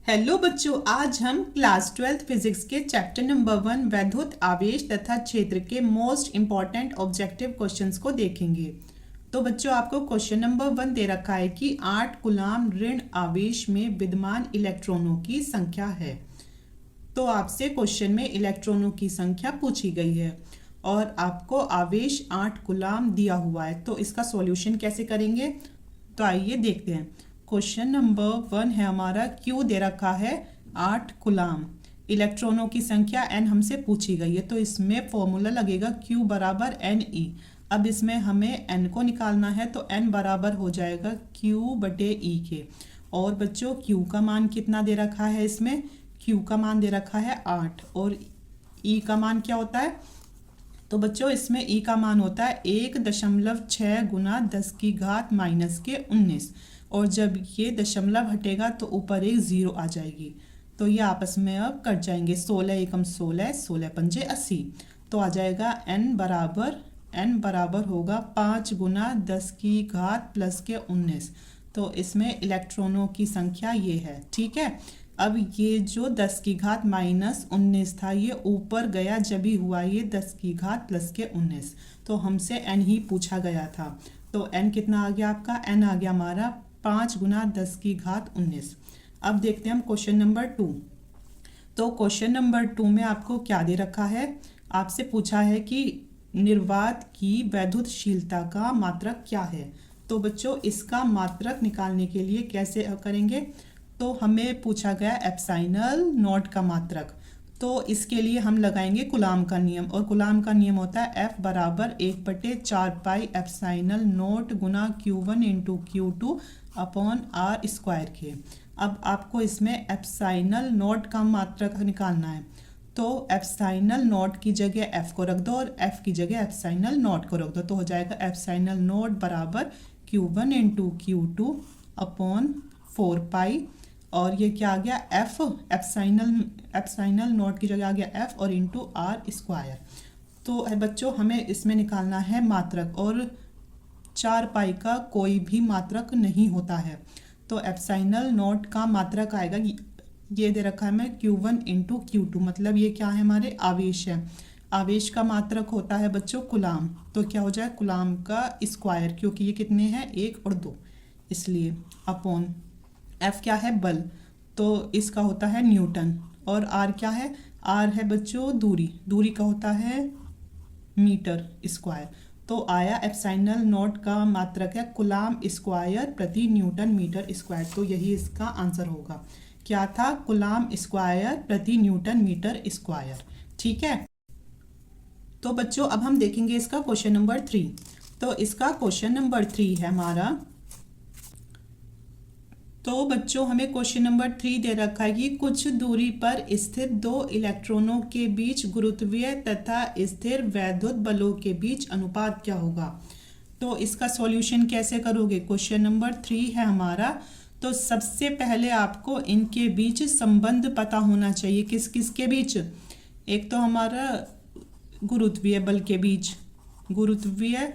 Hello बच्चों, आज हम क्लास 12 फिजिक्स के चैप्टर नंबर 1 वैद्युत आवेश तथा क्षेत्र के मोस्ट इम्पॉर्टेंट ऑब्जेक्टिव क्वेश्चंस को देखेंगे। तो बच्चों, आपको क्वेश्चन नंबर 1 दे रखा है कि 8 कूलाम ऋण आवेश में विद्यमान इलेक्ट्रॉनों की संख्या है। तो आपसे क्वेश्चन में इलेक्ट्रॉनों की संख्या पूछी गई है और आपको आवेश 8 कूलाम दिया हुआ है। तो इसका सॉल्यूशन कैसे करेंगे, तो आइए देखते हैं। क्वेश्चन नंबर 1 है हमारा, क्यू दे रखा है 8 कूलाम, इलेक्ट्रॉनों की संख्या n हमसे पूछी गई है। तो इसमें फॉर्मूला लगेगा Q बराबर NE। अब इसमें हमें n को निकालना है, तो n बराबर हो जाएगा Q बटे E के। और बच्चों, Q का मान कितना दे रखा है, इसमें Q का मान दे रखा है 8 और E का मान क्या होता है। तो बच्चों, इसमें E का मान होता है 1.6 गुना 10 की घात माइनस के 19। और जब ये दशमलव हटेगा तो ऊपर एक 0 आ जाएगी। तो ये आपस में अब कट जाएंगे। 16 एकम 16, 16 पंजे 80। तो आ जाएगा n बराबर होगा 5 गुना 10 की घात प्लस के 19। तो इसमें इलेक्ट्रॉनों की संख्या ये है। ठीक है, अब ये जो 10 की घात माइनस 19 था, ये ऊपर गया जब ही हुआ ये 10 की घात प्लस के 19। तो हमसे n ही पूछा गया था। तो n कितना आ गया आपका, n आ गया हमारा 5 गुना 10 की घात 19। अब देखते हैं हम क्वेश्चन नंबर 2। तो क्वेश्चन नंबर 2 में आपको क्या दे रखा है, आपसे पूछा है कि निर्वात की वैद्युतशीलता का मात्रक क्या है। तो बच्चों, इसका मात्रक निकालने के लिए कैसे करेंगे, तो हमें पूछा गया एप्सिलॉन नॉट का मात्रक। तो इसके लिए हम लगाएंगे कूलाम का नियम, और कूलाम का नियम होता है F बराबर 1/4 pi epsilon not Guna Q1 into Q2 upon R square के। अब आपको इसमें एप्सिलॉन नॉट का मात्रक निकालना है। तो एप्सिलॉन नॉट की जगह F को रख दो और F की जगह एप्सिलॉन नॉट को रख दो। तो हो जाएगा एप्सिलॉन नॉट बराबर Q1 इंटू Q2 अपॉन 4 पाई। और ये क्या आ गया, F एप्सिलॉन नॉट की जगह आ गया F और इंटू R स्क्वायर। तो बच्चों, हमें इसमें निकालना है मात्रक, और 4 पाई का कोई भी मात्रक नहीं होता है। तो एप्सिलॉन नॉट का मात्रक आएगा, ये दे रखा है मैं Q1 इंटू Q2, मतलब ये क्या है, हमारे आवेश है। आवेश का मात्रक होता है बच्चों कूलाम। तो क्या हो जाए, कूलाम का स्क्वायर, क्योंकि ये कितने हैं, 1 और 2, इसलिए अपॉन F क्या है, बल, तो इसका होता है न्यूटन। और R क्या है, R है बच्चों दूरी का होता है मीटर स्क्वायर। तो आया एप्सिलॉन नॉट का मात्रक है कूलाम स्क्वायर प्रति न्यूटन मीटर स्क्वायर। तो यही इसका आंसर होगा। क्या था, कूलाम स्क्वायर प्रति न्यूटन मीटर स्क्वायर। ठीक है, तो बच्चों अब हम देखेंगे इसका क्वेश्चन नंबर 3। तो इसका क्वेश्चन नंबर 3 है हमारा। तो बच्चों, हमें क्वेश्चन नंबर 3 दे रखा है कि कुछ दूरी पर स्थित 2 इलेक्ट्रॉनों के बीच गुरुत्वीय तथा स्थिर वैद्युत बलों के बीच अनुपात क्या होगा। तो इसका सॉल्यूशन कैसे करोगे, क्वेश्चन नंबर 3 है हमारा। तो सबसे पहले आपको इनके बीच संबंध पता होना चाहिए। किस किस के बीच, एक तो हमारा गुरुत्वीय बल के बीच, गुरुत्वीय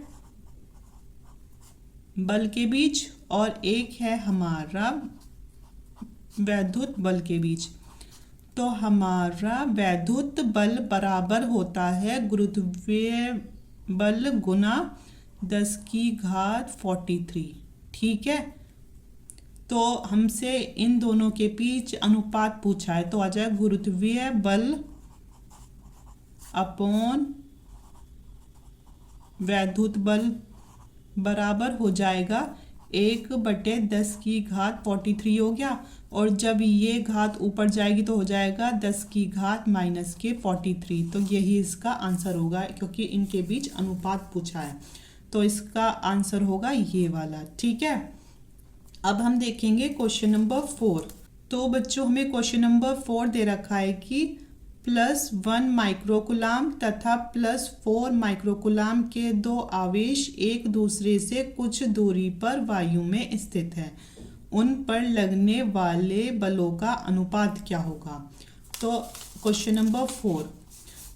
बल के बीच, और एक है हमारा वैद्युत बल के बीच। तो हमारा वैद्युत बल बराबर होता है गुरुत्वीय बल गुना 10 की घात 43। ठीक है, तो हमसे इन दोनों के बीच अनुपात पूछा है। तो आ जाए गुरुत्वीय बल अपॉन वैद्युत बल बराबर हो जाएगा 1/10 की घात 43 हो गया। और जब ये घात ऊपर जाएगी तो हो जाएगा 10 की घात माइनस के 43। तो यही इसका आंसर होगा, क्योंकि इनके बीच अनुपात पूछा है। तो इसका आंसर होगा ये वाला। ठीक है, अब हम देखेंगे क्वेश्चन नंबर 4। तो बच्चों, हमें क्वेश्चन नंबर 4 दे रखा है कि +1 माइक्रोकूलाम तथा +4 माइक्रोकूलाम के 2 आवेश एक दूसरे से कुछ दूरी पर वायु में स्थित है। उन पर लगने वाले बलों का अनुपात क्या होगा। तो क्वेश्चन नंबर 4,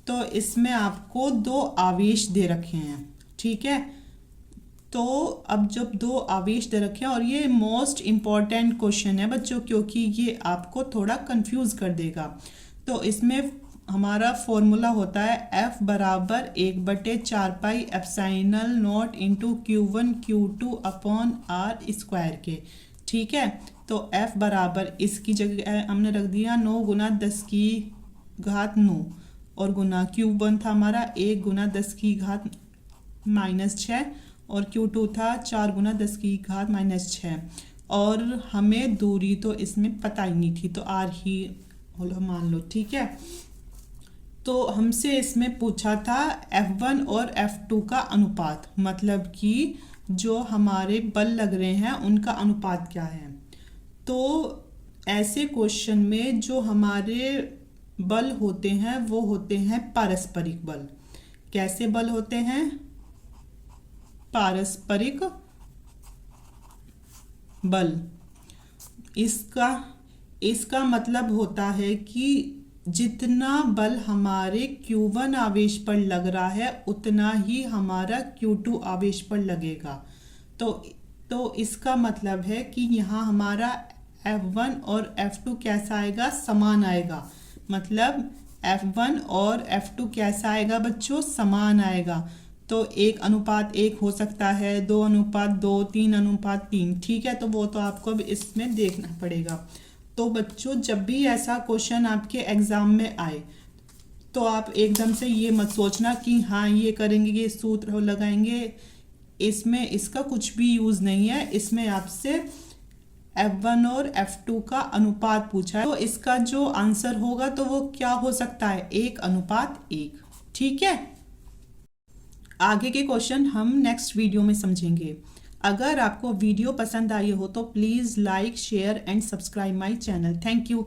तो इसमें आपको 2 आवेश दे रखे हैं। ठीक है, तो अब जब दो आवेश दे रखे हैं, और ये मोस्ट इम्पॉर्टेंट क्वेश्चन है बच्चों, क्योंकि ये आपको थोड़ा कंफ्यूज कर देगा। तो इसमें हमारा फॉर्मूला होता है F बराबर 1/4 epsilon not into Q1 Q2 upon R square के। ठीक है, तो F बराबर इसकी जगह हमने रख दिया 9 गुना 10 की घात 9, और गुना Q1 था हमारा 1 गुना 10 की घात -6, और Q2 था 4 गुना 10 की घात -6, और हमें दूरी तो इसमें पता ही नहीं थी, तो R ही मान लो। ठीक है, तो हमसे इसमें पूछा था F1 और F2 का अनुपात, मतलब कि जो हमारे बल लग रहे हैं उनका अनुपात क्या है। तो ऐसे क्वेश्चन में जो हमारे बल होते हैं वो होते हैं पारस्परिक बल। कैसे बल होते हैं? पारस्परिक बल। इसका मतलब होता है कि जितना बल हमारे Q1 आवेश पर लग रहा है उतना ही हमारा Q2 आवेश पर लगेगा। तो इसका मतलब है कि यहाँ हमारा F1 और F2 कैसा आएगा? समान आएगा। मतलब F1 और F2 कैसा आएगा बच्चों? समान आएगा। तो 1:1 हो सकता है, 2:2, 3:3। ठीक है, तो वो तो आपको अब इसमें देखना पड़ेगा। तो बच्चों जब भी ऐसा क्वेश्चन आपके एग्जाम में आए तो आप एकदम से ये मत सोचना कि हाँ ये करेंगे, ये सूत्र लगाएंगे, इसमें इसका कुछ भी यूज़ नहीं है। इसमें आपसे F1 और F2 का अनुपात पूछा है, तो इसका जो आंसर होगा तो वो क्या हो सकता है? 1:1। ठीक है, आगे के क्वेश्चन हम नेक्स्ट वीडियो में समझेंगे। अगर आपको वीडियो पसंद आई हो तो please like, share and subscribe my channel. Thank you.